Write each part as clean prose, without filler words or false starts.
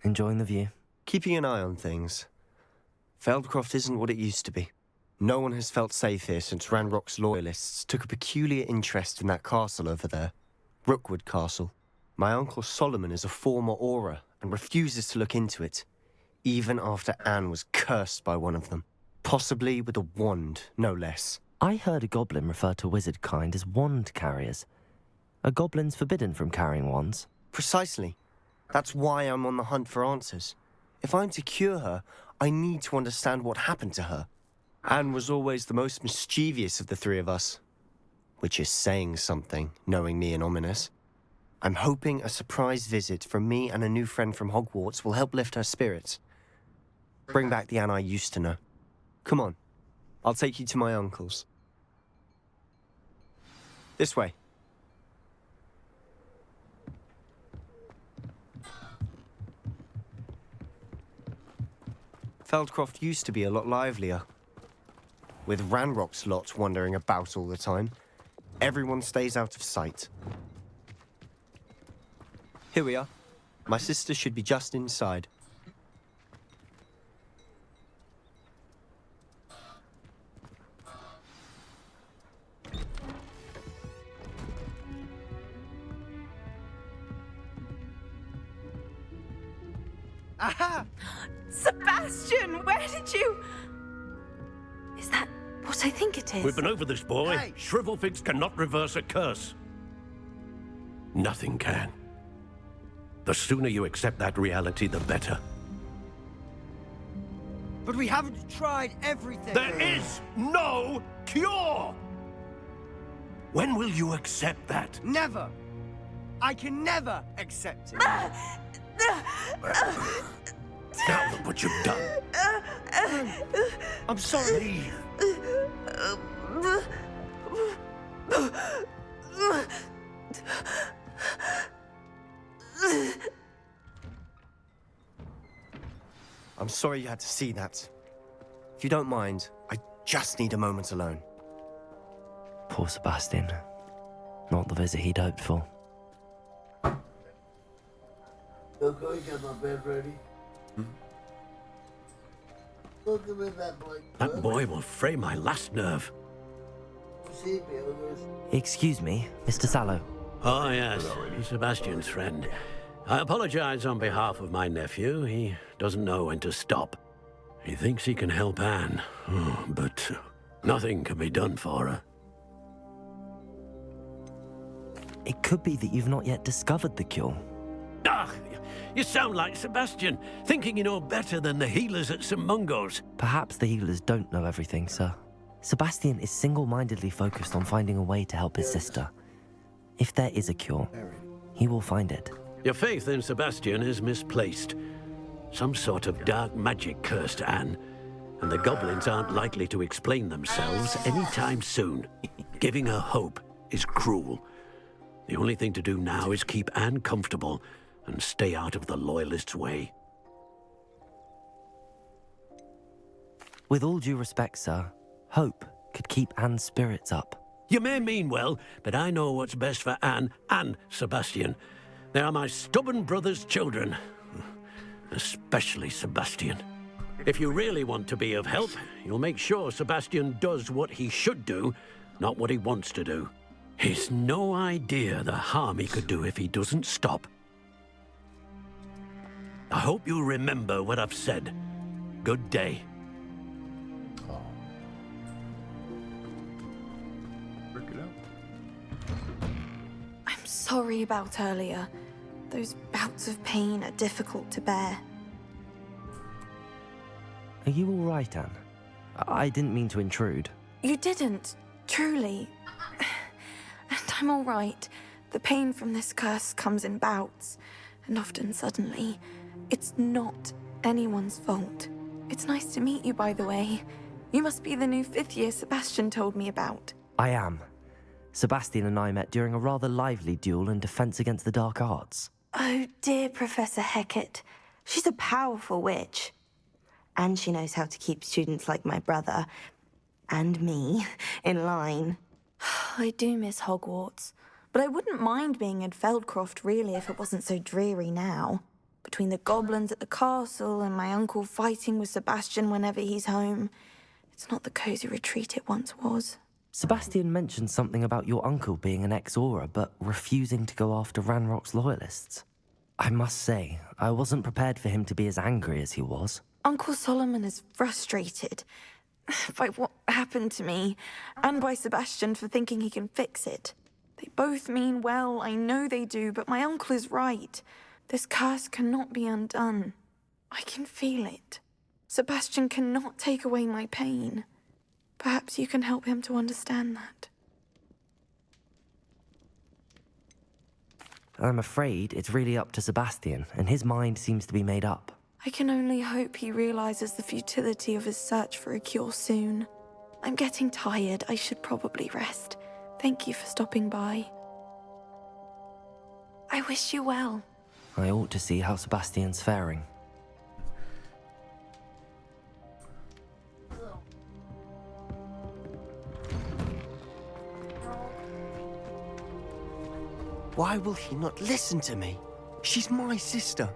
Enjoying the view? Keeping an eye on things. Feldcroft isn't what it used to be. No one has felt safe here since Ranrock's loyalists took a peculiar interest in that castle over there. Rookwood Castle. My uncle Solomon is a former Auror and refuses to look into it, even after Anne was cursed by one of them. Possibly with a wand, no less. I heard a goblin refer to wizard kind as wand carriers. Are goblins forbidden from carrying wands? Precisely. That's why I'm on the hunt for answers. If I'm to cure her, I need to understand what happened to her. Anne was always the most mischievous of the three of us. Which is saying something, knowing me and Ominous. I'm hoping a surprise visit from me and a new friend from Hogwarts will help lift her spirits. Bring back the Anne I used to know. Come on, I'll take you to my uncle's. This way. Feldcroft used to be a lot livelier. With Ranrock's lot wandering about all the time, everyone stays out of sight. Here we are. My sister should be just inside. Aha! Sebastian, where did you... Is that what I think it is? We've been over this, boy. Hey! Shrivelfigs cannot reverse a curse. Nothing can. The sooner you accept that reality, the better. But we haven't tried everything. There is no cure! When will you accept that? Never. I can never accept it. Now look what you've done. I'm sorry. Leave. I'm sorry you had to see that. If you don't mind, I just need a moment alone. Poor Sebastian. Not the visit he'd hoped for. Okay, get my bed ready. Look at me, that blanket. That boy will fray my last nerve. See me, others. Excuse me, Mr. Sallow. Oh, yes. Sebastian's friend. I apologize on behalf of my nephew. He doesn't know when to stop. He thinks he can help Anne, but nothing can be done for her. It could be that you've not yet discovered the cure. Ah, you sound like Sebastian, thinking you know better than the healers at St. Mungo's. Perhaps the healers don't know everything, sir. Sebastian is single-mindedly focused on finding a way to help his sister. If there is a cure, he will find it. Your faith in Sebastian is misplaced. Some sort of dark magic cursed Anne, and the goblins aren't likely to explain themselves anytime soon. Giving her hope is cruel. The only thing to do now is keep Anne comfortable and stay out of the Loyalists' way. With all due respect, sir, hope could keep Anne's spirits up. You may mean well, but I know what's best for Anne and Sebastian. They are my stubborn brother's children. Especially Sebastian. If you really want to be of help, you'll make sure Sebastian does what he should do, not what he wants to do. He's no idea the harm he could do if he doesn't stop. I hope you'll remember what I've said. Good day. I'm sorry about earlier. Those bouts of pain are difficult to bear. Are you all right, Anne? I didn't mean to intrude. You didn't, truly. And I'm all right. The pain from this curse comes in bouts, and often suddenly. It's not anyone's fault. It's nice to meet you, by the way. You must be the new fifth-year Sebastian told me about. I am. Sebastian and I met during a rather lively duel in defense against the dark arts. Oh, dear Professor Hecat. She's a powerful witch. And she knows how to keep students like my brother, and me, in line. I do miss Hogwarts, but I wouldn't mind being in Feldcroft, really, if it wasn't so dreary now. Between the goblins at the castle and my uncle fighting with Sebastian whenever he's home, it's not the cozy retreat it once was. Sebastian mentioned something about your uncle being an ex-Aura, but refusing to go after Ranrock's loyalists. I must say, I wasn't prepared for him to be as angry as he was. Uncle Solomon is frustrated by what happened to me, and by Sebastian for thinking he can fix it. They both mean well, I know they do, but my uncle is right. This curse cannot be undone. I can feel it. Sebastian cannot take away my pain. Perhaps you can help him to understand that. I'm afraid it's really up to Sebastian, and his mind seems to be made up. I can only hope he realizes the futility of his search for a cure soon. I'm getting tired. I should probably rest. Thank you for stopping by. I wish you well. I ought to see how Sebastian's faring. Why will he not listen to me? She's my sister.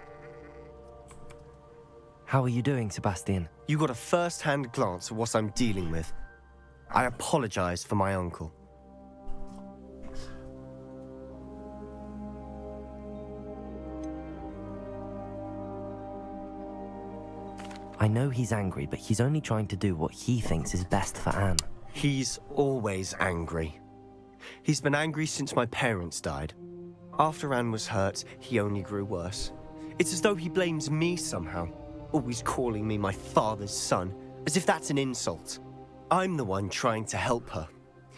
How are you doing, Sebastian? You got a first-hand glance at what I'm dealing with. I apologize for my uncle. I know he's angry, but he's only trying to do what he thinks is best for Anne. He's always angry. He's been angry since my parents died. After Anne was hurt, he only grew worse. It's as though he blames me somehow, always calling me my father's son, as if that's an insult. I'm the one trying to help her.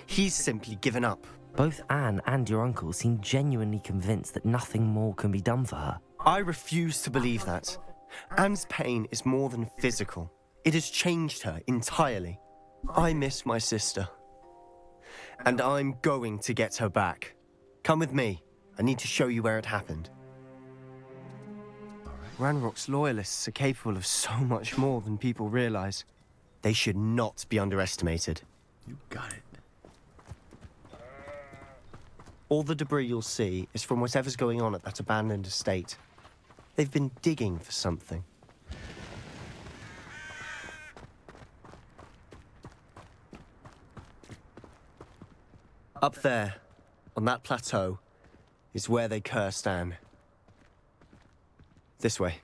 He's simply given up. Both Anne and your uncle seem genuinely convinced that nothing more can be done for her. I refuse to believe that. Anne's pain is more than physical. It has changed her entirely. I miss my sister. And I'm going to get her back. Come with me. I need to show you where it happened. Ranrock's loyalists are capable of so much more than people realize. They should not be underestimated. You got it. All the debris you'll see is from whatever's going on at that abandoned estate. They've been digging for something. Up there, on that plateau, is where they cursed Anne. This way.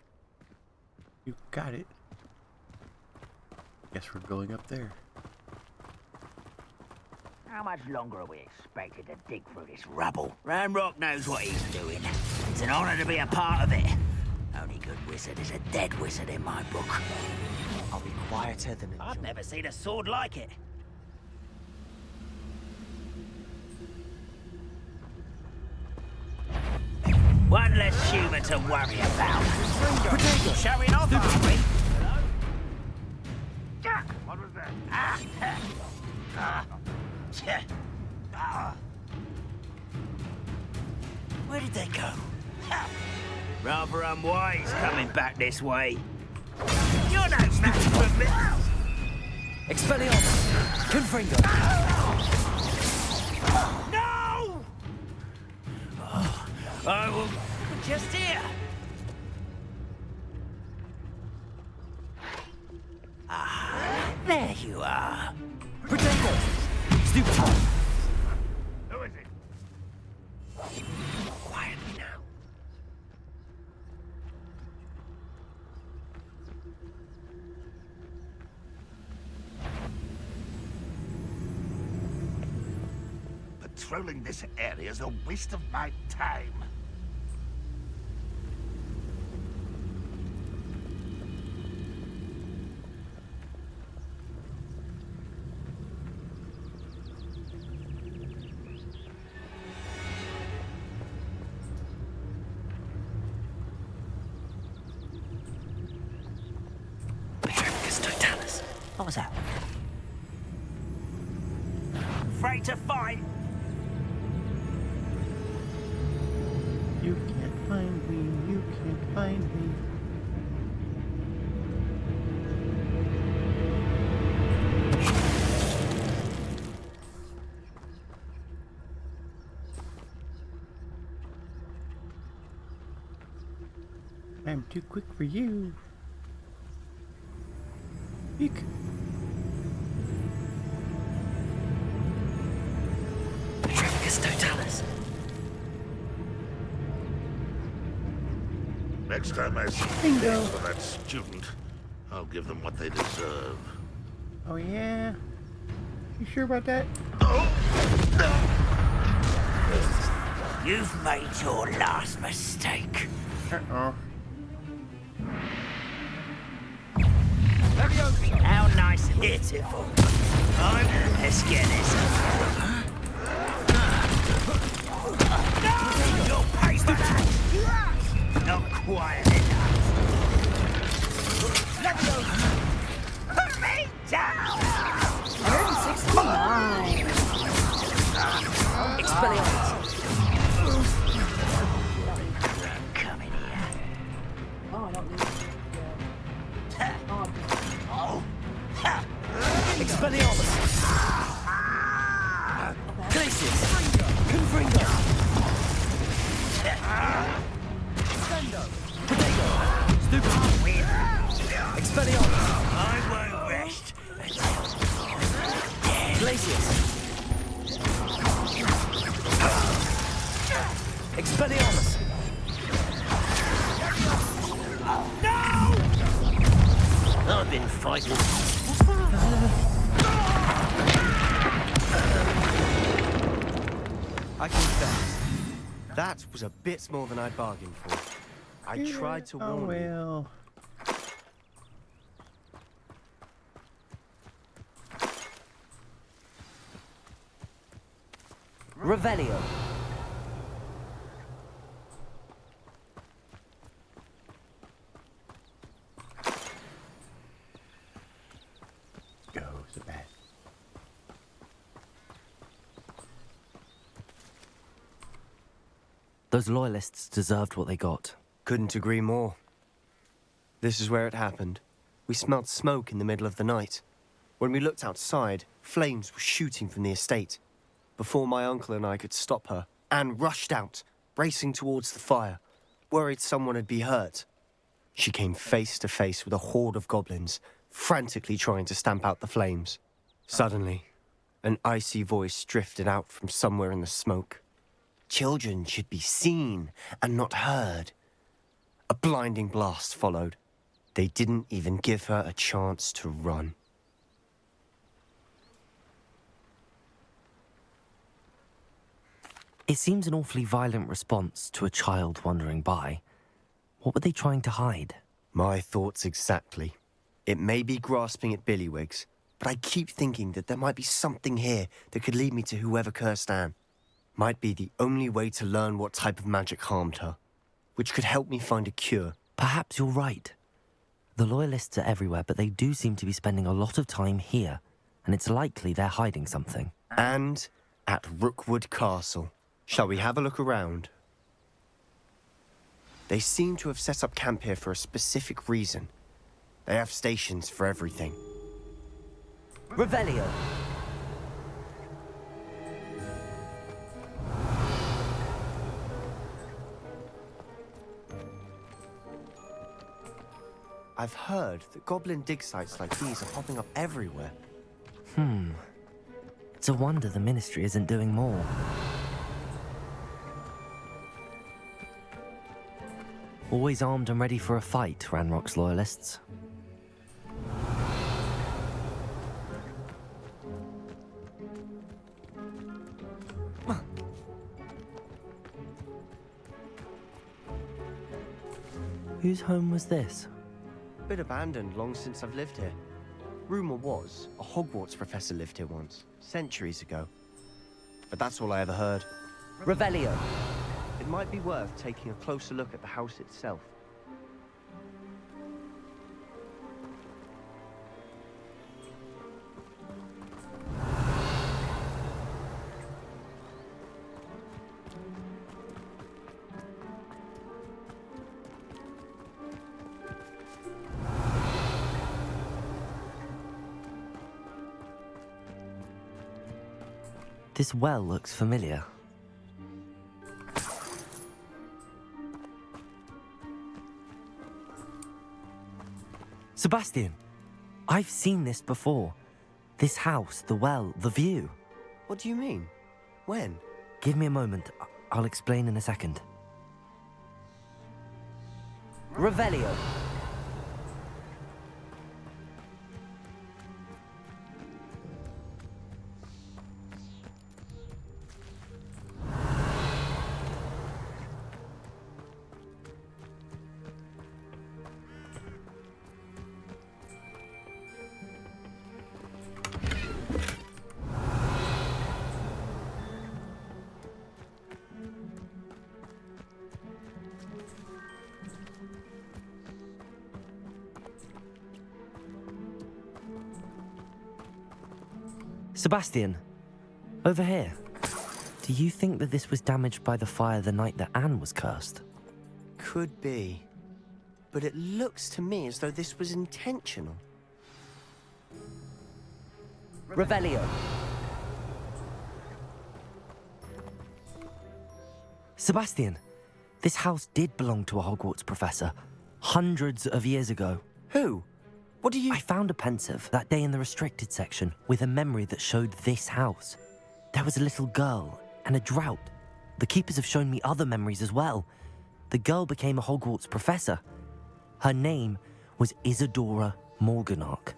You got it. Guess we're going up there. How much longer are we expected to dig through this rubble? Ranrock knows what he's doing. It's an honor to be a part of it. Only good wizard is a dead wizard in my book. I'll be quieter than a I've never seen a sword like it. One less human to worry about. Showing off, are we? Hello? Jack! What was that? Where did they go? Rather unwise coming back this way. You're no match for me. Expelliarmus! Confringo! No! I will just here. Ah, there you are. Protego! Stupid one! Who is it? Quietly now. Patrolling this area is a waste of my time. What was that? Afraid to fight? You can't find me, you can't find me. I'm too quick for you. Eek. Tricus totalis. Next time I see Bingo. for that student, I'll give them what they deserve. Oh yeah? You sure about that? You've made your last mistake. Uh-oh. How nice and beautiful. Let's get this. No! You'll pay for that! Not quiet enough. Put me down! 169. Expelliarmus. Come in here. Oh, I don't need to. Expelliarmus. Glacius. Confringo. Stendo. Potato. Stupid. Expelliarmus. I won't rest until Glacius. Expelliarmus. I've been fighting. I confess, that was a bit more than I'd bargained for. I tried to Oh warn you. well. Revelio. Go, Sebastian. Those loyalists deserved what they got. Couldn't agree more. This is where it happened. We smelled smoke in the middle of the night. When we looked outside, flames were shooting from the estate. Before my uncle and I could stop her, Anne rushed out, racing towards the fire, worried someone had been hurt. She came face to face with a horde of goblins, frantically trying to stamp out the flames. Suddenly, an icy voice drifted out from somewhere in the smoke. Children should be seen and not heard. A blinding blast followed. They didn't even give her a chance to run. It seems an awfully violent response to a child wandering by. What were they trying to hide? My thoughts exactly. It may be grasping at Billywigs, but I keep thinking that there might be something here that could lead me to whoever cursed Anne. Might be the only way to learn what type of magic harmed her, which could help me find a cure. Perhaps you're right. The loyalists are everywhere, but they do seem to be spending a lot of time here, and it's likely they're hiding something. And at Rookwood Castle. Shall we have a look around? They seem to have set up camp here for a specific reason. They have stations for everything. Revelio. I've heard that goblin dig sites like these are popping up everywhere. It's a wonder the Ministry isn't doing more. Always armed and ready for a fight, Ranrock's loyalists. Whose home was this? Been abandoned long since I've lived here. Rumour was, a Hogwarts professor lived here once, centuries ago. But that's all I ever heard. Revelio. It might be worth taking a closer look at the house itself. This well looks familiar. Sebastian, I've seen this before. This house, the well, the view. What do you mean? When? Give me a moment. I'll explain in a second. Revelio. Sebastian, over here. Do you think that this was damaged by the fire the night that Anne was cursed? Could be. But it looks to me as though this was intentional. Revelio. Sebastian, this house did belong to a Hogwarts professor, hundreds of years ago. Who? What do you... I found a pensive that day in the restricted section with a memory that showed this house. There was a little girl and a drought. The keepers have shown me other memories as well. The girl became a Hogwarts professor. Her name was Isadora Morganach.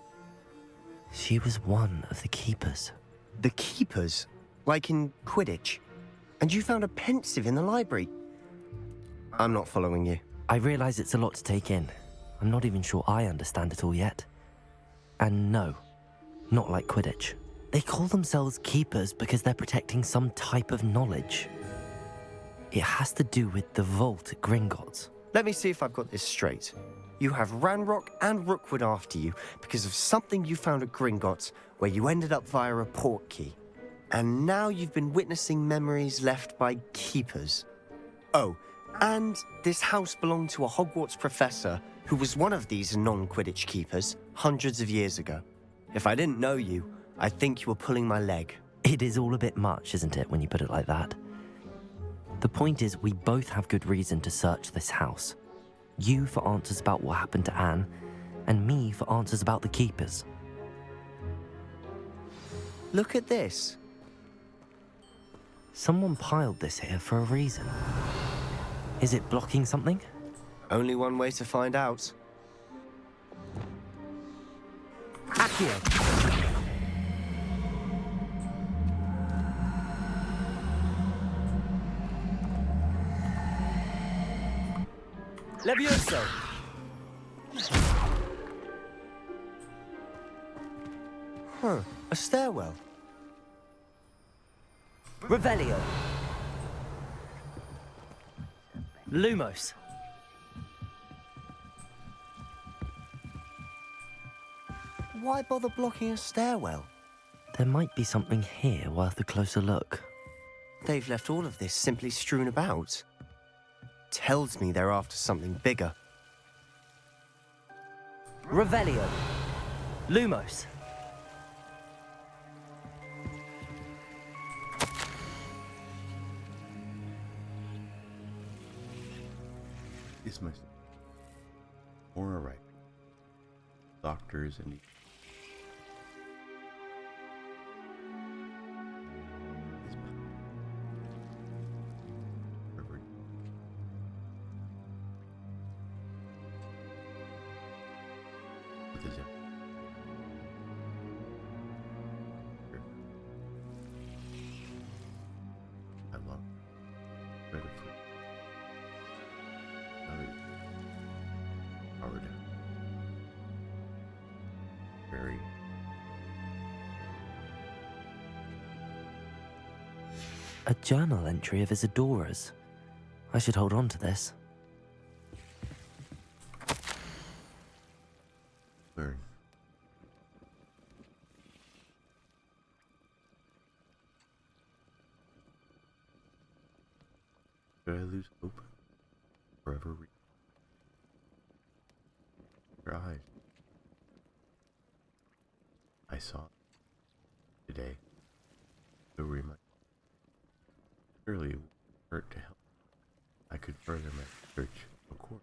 She was one of the keepers. The keepers? Like in Quidditch? And you found a pensive in the library? I'm not following you. I realize it's a lot to take in. I'm not even sure I understand it all yet. And no, not like Quidditch. They call themselves keepers because they're protecting some type of knowledge. It has to do with the vault at Gringotts. Let me see if I've got this straight. You have Ranrock and Rookwood after you because of something you found at Gringotts where you ended up via a portkey. And now you've been witnessing memories left by keepers. Oh, and this house belonged to a Hogwarts professor who was one of these non-Quidditch keepers hundreds of years ago. If I didn't know you, I think you were pulling my leg. It is all a bit much, isn't it, when you put it like that? The point is, we both have good reason to search this house. You for answers about what happened to Anne, and me for answers about the keepers. Look at this. Someone piled this here for a reason. Is it blocking something? Only one way to find out. Accio! Levioso! Huh, a stairwell. Revelio. Lumos. Why bother blocking a stairwell? There might be something here worth a closer look. They've left all of this simply strewn about. Tells me they're after something bigger. Revelio. Lumos. Is my more right? Doctors and I love credit for power down. Very A journal entry of Isadora's. I should hold on to this. learn. Did I lose hope? Forever your eyes. I saw it today. So remind. Surely it would hurt to help. I could further my research, of course,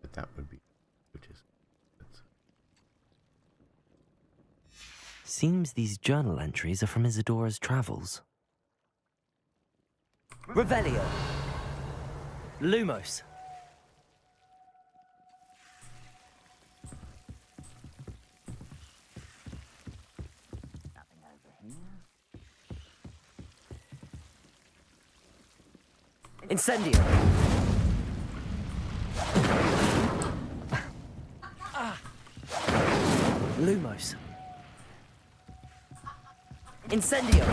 but that would be which is. Seems these journal entries are from Isadora's travels. Revelio. Lumos. Nothing over here. Incendio. Lumos. Incendio.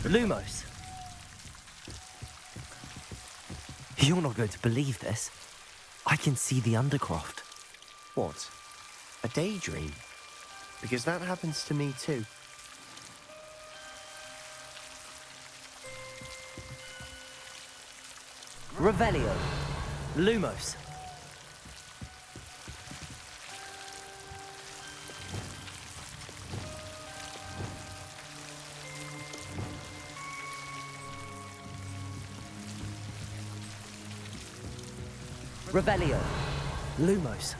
Lumos. You're not going to believe this. I can see the Undercroft. What? A daydream? Because that happens to me too. Revelio. Lumos. Revelio. Lumos.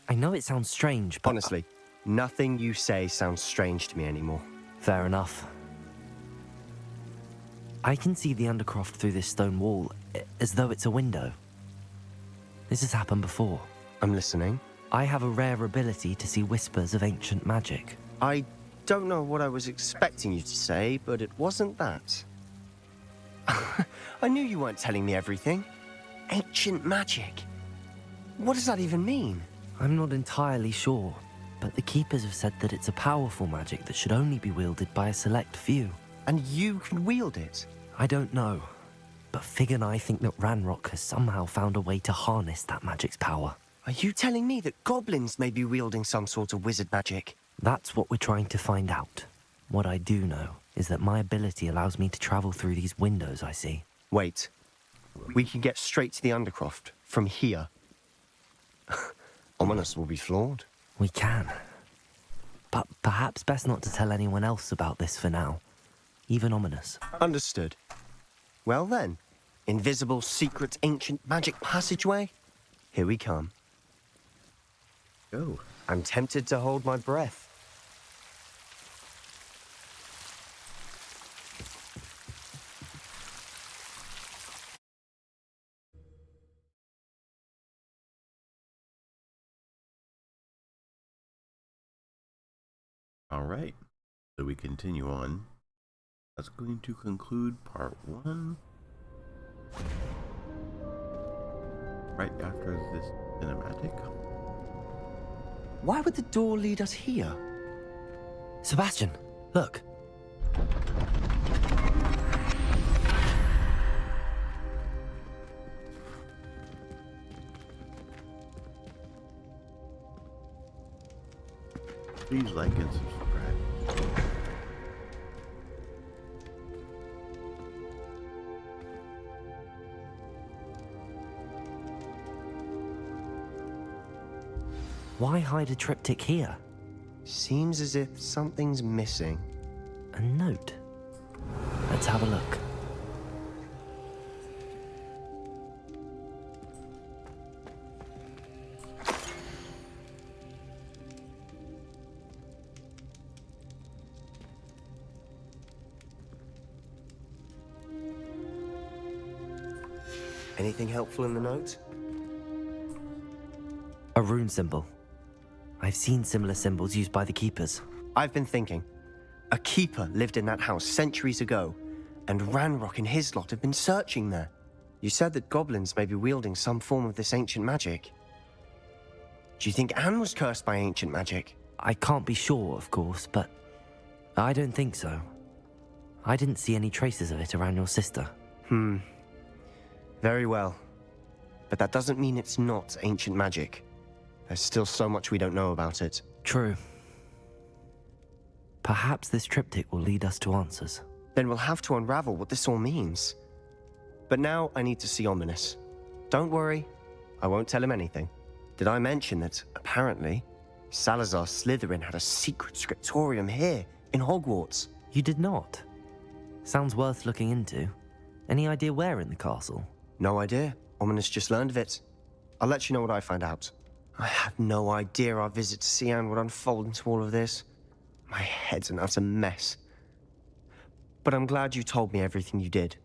I know it sounds strange, but... Honestly, nothing you say sounds strange to me anymore. Fair enough. I can see the Undercroft through this stone wall, as though it's a window. This has happened before. I'm listening. I have a rare ability to see whispers of ancient magic. I don't know what I was expecting you to say, but it wasn't that. I knew you weren't telling me everything. Ancient magic. What does that even mean? I'm not entirely sure, but the Keepers have said that it's a powerful magic that should only be wielded by a select few. And you can wield it? I don't know, but Fig and I think that Ranrock has somehow found a way to harness that magic's power. Are you telling me that goblins may be wielding some sort of wizard magic? That's what we're trying to find out. What I do know is that my ability allows me to travel through these windows I see. Wait. We can get straight to the Undercroft from here. Ominous will be floored. We can. But perhaps best not to tell anyone else about this for now. Even Ominous. Understood. Well then, invisible, secret, ancient magic passageway? Here we come. Go. I'm tempted to hold my breath. All right. So we continue on. That's going to conclude part 1. Right after this cinematic. Why would the door lead us here? Sebastian, look. Please like and subscribe. Why hide a triptych here? Seems as if something's missing. A note. Let's have a look. Anything helpful in the note? A rune symbol. I've seen similar symbols used by the Keepers. I've been thinking. A keeper lived in that house centuries ago, and Ranrock and his lot have been searching there. You said that goblins may be wielding some form of this ancient magic. Do you think Anne was cursed by ancient magic? I can't be sure, of course, but I don't think so. I didn't see any traces of it around your sister. Very well. But that doesn't mean it's not ancient magic. There's still so much we don't know about it. True. Perhaps this triptych will lead us to answers. Then we'll have to unravel what this all means. But now I need to see Ominous. Don't worry, I won't tell him anything. Did I mention that, apparently, Salazar Slytherin had a secret scriptorium here, in Hogwarts? You did not? Sounds worth looking into. Any idea where in the castle? No idea. Ominous just learned of it. I'll let you know what I find out. I had no idea our visit to Sian would unfold into all of this. My head's an utter mess. But I'm glad you told me everything you did.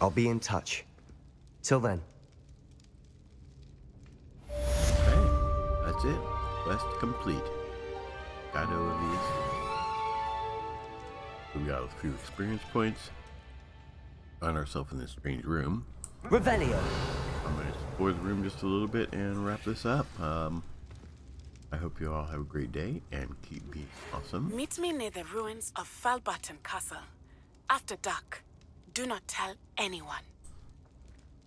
I'll be in touch. Till then. Okay, that's it. Quest complete. Got over these. We got a few experience points. Found ourselves in this strange room. Revelio. I'm going to explore the room just a little bit and wrap this up. I hope you all have a great day and keep being awesome. Meet me near the ruins of Falbaton Castle. After dark. Do not tell anyone.